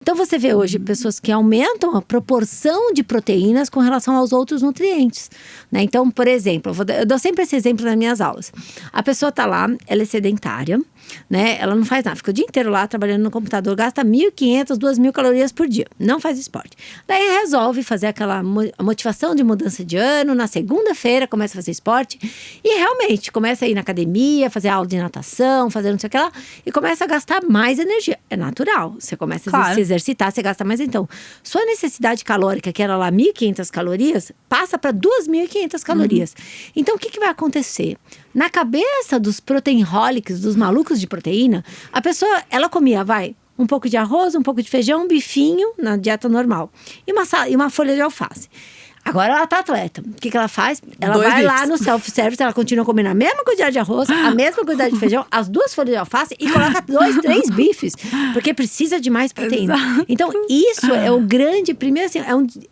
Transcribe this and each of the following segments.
Então você vê hoje pessoas que aumentam a proporção de proteínas com relação aos outros nutrientes, né? Então, por exemplo, eu dou sempre esse exemplo nas minhas aulas. A pessoa tá lá, ela é sedentária, né? Ela não faz nada, fica o dia inteiro lá trabalhando no computador, gasta 1.500, 2.000 calorias por dia, não faz esporte. Daí resolve fazer aquela motivação de mudança de ano, na segunda-feira começa a fazer esporte e realmente começa a ir na academia, fazer aula de natação, fazer não sei o que lá, e começa a gastar mais energia. É natural, você começa a se exercitar, você gasta mais. Então, sua necessidade calórica, que era lá 1.500 calorias, passa para 2.500 calorias. Então, o que vai acontecer? Na cabeça dos proteinholics, dos malucos de proteína, a pessoa, ela comia, um pouco de arroz, um pouco de feijão, um bifinho na dieta normal. E uma folha de alface. Agora ela tá atleta. O que ela faz? Ela vai lá no self-service, ela continua comendo a mesma quantidade de arroz, a mesma quantidade de feijão, as 2 folhas de alface e coloca 2, 3 bifes. Porque precisa de mais proteína. Exato. Então, isso é o grande… Primeiro, assim,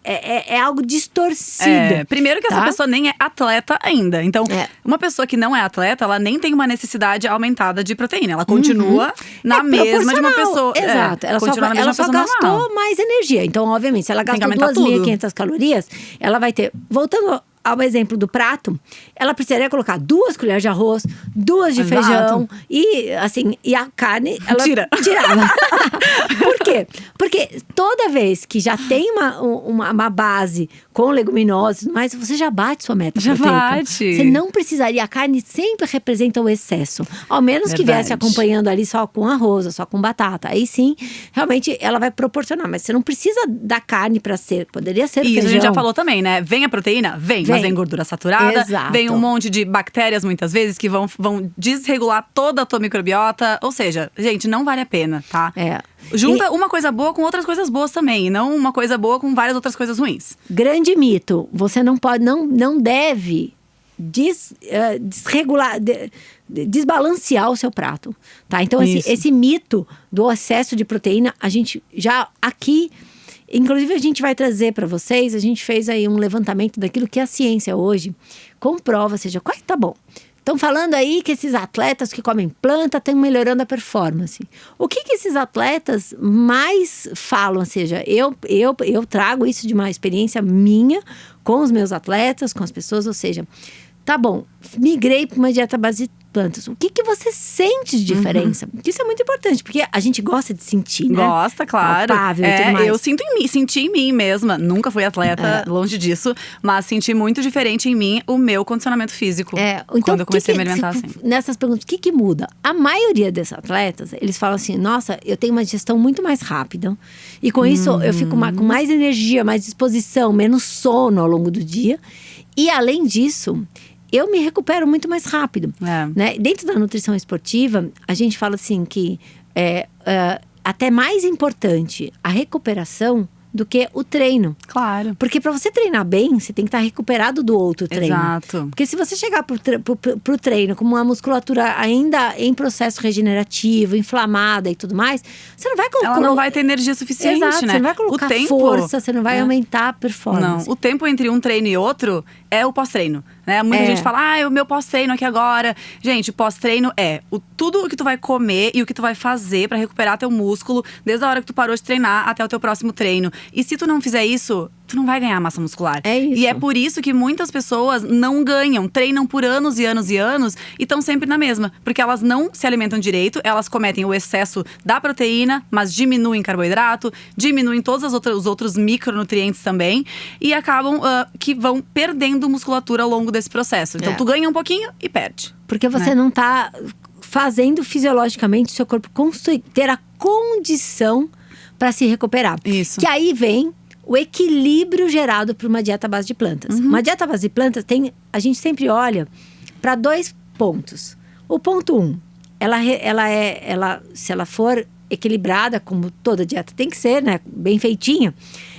é algo distorcido. Primeiro que essa pessoa nem é atleta ainda. Então, uma pessoa que não é atleta, ela nem tem uma necessidade aumentada de proteína. Ela continua na mesma de uma pessoa… Exato. Ela só gastou mais energia. Então, obviamente, se ela gastou 2.500 calorias… Ela vai ter, voltando ao exemplo do prato, ela precisaria colocar 2 colheres de arroz, 2 de feijão e assim, e a carne ela tirava. Por quê? Porque toda vez que já tem uma base com leguminosas, mas você já bate sua meta proteica. Você não precisaria, a carne sempre representa o excesso. Ao menos que viesse acompanhando ali só com arroz, ou só com batata. Aí sim, realmente ela vai proporcionar, mas você não precisa da carne para poderia ser feijão. Isso a gente já falou também, né? Vem a proteína? Vem. Mas vem gordura saturada, vem um monte de bactérias muitas vezes que vão desregular toda a tua microbiota. Ou seja, gente, não vale a pena, tá? Junta uma coisa boa com outras coisas boas também, e não uma coisa boa com várias outras coisas ruins. Grande mito, você não pode, não deve desregular, desbalancear o seu prato, tá? Então esse mito do excesso de proteína, a gente já aqui… Inclusive, a gente vai trazer para vocês, a gente fez aí um levantamento daquilo que a ciência hoje comprova, ou seja, tá bom. Estão falando aí que esses atletas que comem planta estão melhorando a performance. O que esses atletas mais falam? Ou seja, eu trago isso de uma experiência minha com os meus atletas, com as pessoas, ou seja… Tá bom, migrei para uma dieta à base de plantas. O que você sente de diferença? Isso é muito importante, porque a gente gosta de sentir, né? Gosta, claro. Palpável e tudo mais. Eu senti em mim mesma. Nunca fui atleta, longe disso. Mas senti muito diferente em mim o meu condicionamento físico. Então, quando eu comecei a me alimentar assim. Nessas perguntas, o que muda? A maioria desses atletas, eles falam assim, nossa, eu tenho uma digestão muito mais rápida. E com isso, eu fico com mais energia, mais disposição, menos sono ao longo do dia. E além disso… eu me recupero muito mais rápido. Né? Dentro da nutrição esportiva, a gente fala assim que até mais importante a recuperação do que o treino. Claro. Porque para você treinar bem, você tem que estar recuperado do outro treino. Exato. Porque se você chegar pro treino com uma musculatura ainda em processo regenerativo, inflamada e tudo mais, você não vai colocar… Ela não vai ter energia suficiente, né? Você não vai colocar força, você não vai aumentar a performance. Não, o tempo entre um treino e outro é o pós-treino, né? Muita gente fala, o meu pós-treino aqui agora. Gente, o pós-treino é tudo o que tu vai comer e o que tu vai fazer pra recuperar teu músculo desde a hora que tu parou de treinar até o teu próximo treino. E se tu não fizer isso, tu não vai ganhar massa muscular. É isso. E é por isso que muitas pessoas não ganham, treinam por anos e anos e anos e estão sempre na mesma. Porque elas não se alimentam direito, elas cometem o excesso da proteína, mas diminuem carboidrato, diminuem todos os outros micronutrientes também. E acabam que vão perdendo musculatura ao longo desse processo. Então tu ganha um pouquinho e perde. Porque você não tá fazendo fisiologicamente o seu corpo ter a condição para se recuperar. Isso. Que aí vem o equilíbrio gerado por uma dieta à base de plantas. Uma dieta à base de plantas a gente sempre olha para 2 pontos. O ponto 1, se ela for equilibrada, como toda dieta tem que ser, né, bem feitinha,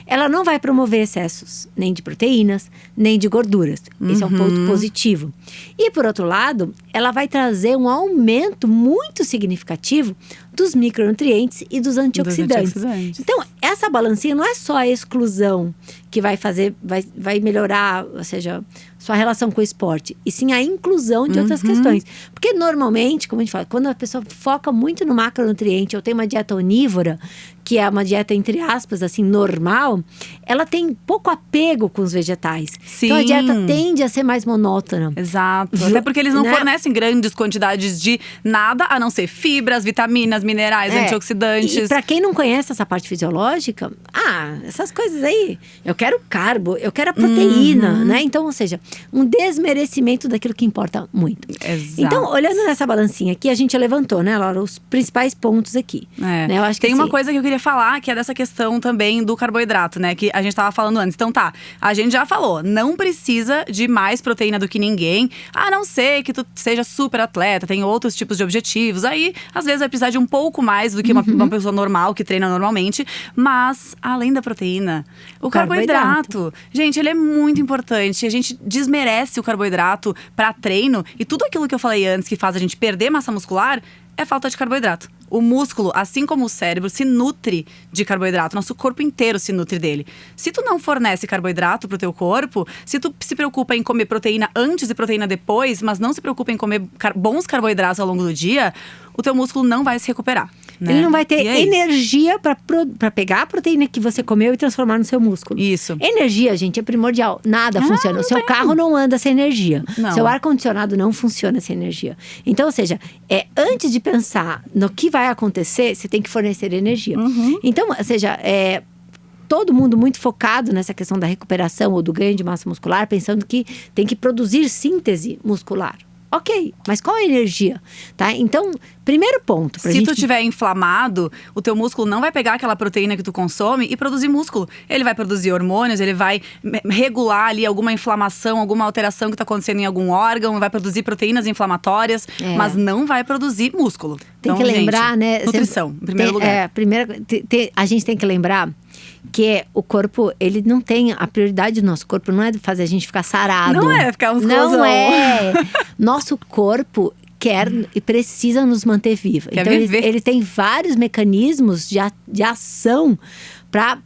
ela não vai promover excessos nem de proteínas, nem de gorduras. Esse é um ponto positivo. E, por outro lado, ela vai trazer um aumento muito significativo dos micronutrientes e dos antioxidantes. Então, essa balancinha não é só a exclusão que vai melhorar, ou seja, sua relação com o esporte, e sim a inclusão de outras questões. Porque normalmente, como a gente fala, quando a pessoa foca muito no macronutriente ou tem uma dieta onívora, que é uma dieta, entre aspas, assim, normal, ela tem pouco apego com os vegetais. Sim. Então a dieta tende a ser mais monótona. Exato. Até porque eles não fornecem grandes quantidades de nada, a não ser fibras, vitaminas, minerais, antioxidantes. E pra quem não conhece essa parte fisiológica, essas coisas aí, eu quero carbo, eu quero a proteína, né? Então, ou seja, um desmerecimento daquilo que importa muito. Exato. Então, olhando nessa balancinha aqui, a gente levantou, né, Laura, os principais pontos aqui. Né? Eu acho que tem uma coisa que eu queria falar, que é dessa questão também do carboidrato, né? Que a gente tava falando antes. Então a gente já falou, não precisa de mais proteína do que ninguém, a não ser que tu seja super atleta, tem outros tipos de objetivos. Aí, às vezes, vai precisar de um pouco mais do que uma pessoa normal, que treina normalmente. Mas, além da proteína, o carboidrato, gente, ele é muito importante. A gente desmerece o carboidrato para treino. E tudo aquilo que eu falei antes, que faz a gente perder massa muscular, é falta de carboidrato. O músculo, assim como o cérebro, se nutre de carboidrato. Nosso corpo inteiro se nutre dele. Se tu não fornece carboidrato pro teu corpo, se tu se preocupa em comer proteína antes e proteína depois, mas não se preocupa em comer bons carboidratos ao longo do dia, o teu músculo não vai se recuperar. Né? Ele não vai ter energia para pegar a proteína que você comeu e transformar no seu músculo. Isso. Energia, gente, é primordial. Nada funciona. O seu carro não anda sem energia. Não. Seu ar-condicionado não funciona sem energia. Então, ou seja, antes de pensar no que vai acontecer, você tem que fornecer energia. Então, ou seja, todo mundo muito focado nessa questão da recuperação ou do ganho de massa muscular, pensando que tem que produzir síntese muscular. Ok, mas qual a energia? Tá? Então, primeiro ponto. Se tu estiver inflamado, o teu músculo não vai pegar aquela proteína que tu consome e produzir músculo. Ele vai produzir hormônios, ele vai regular ali alguma inflamação, alguma alteração que está acontecendo em algum órgão, vai produzir proteínas inflamatórias, mas não vai produzir músculo. Tem que lembrar, né? Nutrição, em primeiro lugar. A gente tem que lembrar que o corpo, ele não tem… A prioridade do nosso corpo não é fazer a gente ficar sarado. Não é ficar musculosão. Não é. Nosso corpo quer e precisa nos manter vivo. Quer então, viver. ele tem vários mecanismos de ação para…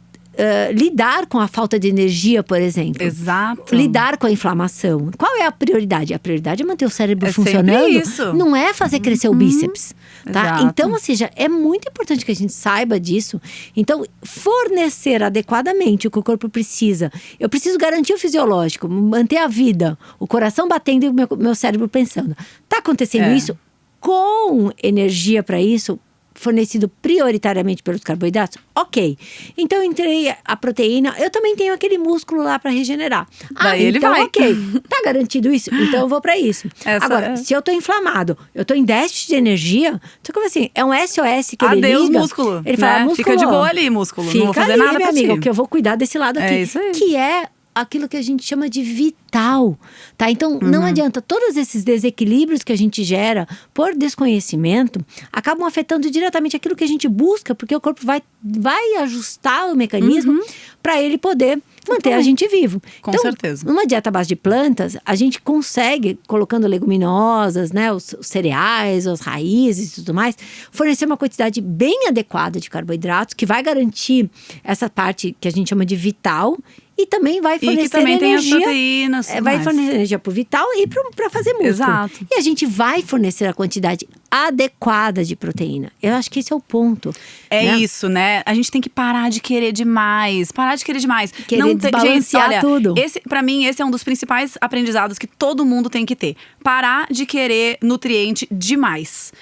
lidar com a falta de energia, por exemplo. Exato. Lidar com a inflamação. Qual é a prioridade? A prioridade é manter o cérebro sempre funcionando. isso. Não é fazer crescer o bíceps. Tá? Exato. Então, ou seja, é muito importante que a gente saiba disso. Então, fornecer adequadamente o que o corpo precisa. Eu preciso garantir o fisiológico, manter a vida, o coração batendo e o meu cérebro pensando. Tá acontecendo isso? Com energia para isso, fornecido prioritariamente pelos carboidratos? Ok. Então, eu entrei a proteína. Eu também tenho aquele músculo lá para regenerar. Daí ele então, vai. ok. Tá garantido isso? Então, eu vou para isso. Agora, se eu tô inflamado, eu tô em déficit de energia, então, como assim? É um SOS que ele Adeus, liga. músculo. Ele fala, músculo, fica de boa ali, músculo. Fica não vou fazer ali, nada minha pra amiga, ti. porque eu vou cuidar desse lado aqui. Isso aí. Que é aquilo que a gente chama de vital, tá? Então, não adianta. Todos esses desequilíbrios que a gente gera por desconhecimento acabam afetando diretamente aquilo que a gente busca, porque o corpo vai ajustar o mecanismo para ele poder manter a gente vivo. Com então, certeza. Numa dieta à base de plantas, a gente consegue, colocando leguminosas, né, os cereais, as raízes e tudo mais, fornecer uma quantidade bem adequada de carboidratos, que vai garantir essa parte que a gente chama de vital. E também vai fornecer que também energia. Tem as proteínas. Vai fornecer energia pro vital e para fazer músculo. Exato. E a gente vai fornecer a quantidade adequada de proteína. Eu acho que esse é o ponto. É isso, né? A gente tem que parar de querer demais. Parar de querer demais. Querer desbalancear gente, olha, tudo. Pra mim, esse é um dos principais aprendizados que todo mundo tem que ter. Parar de querer nutriente demais.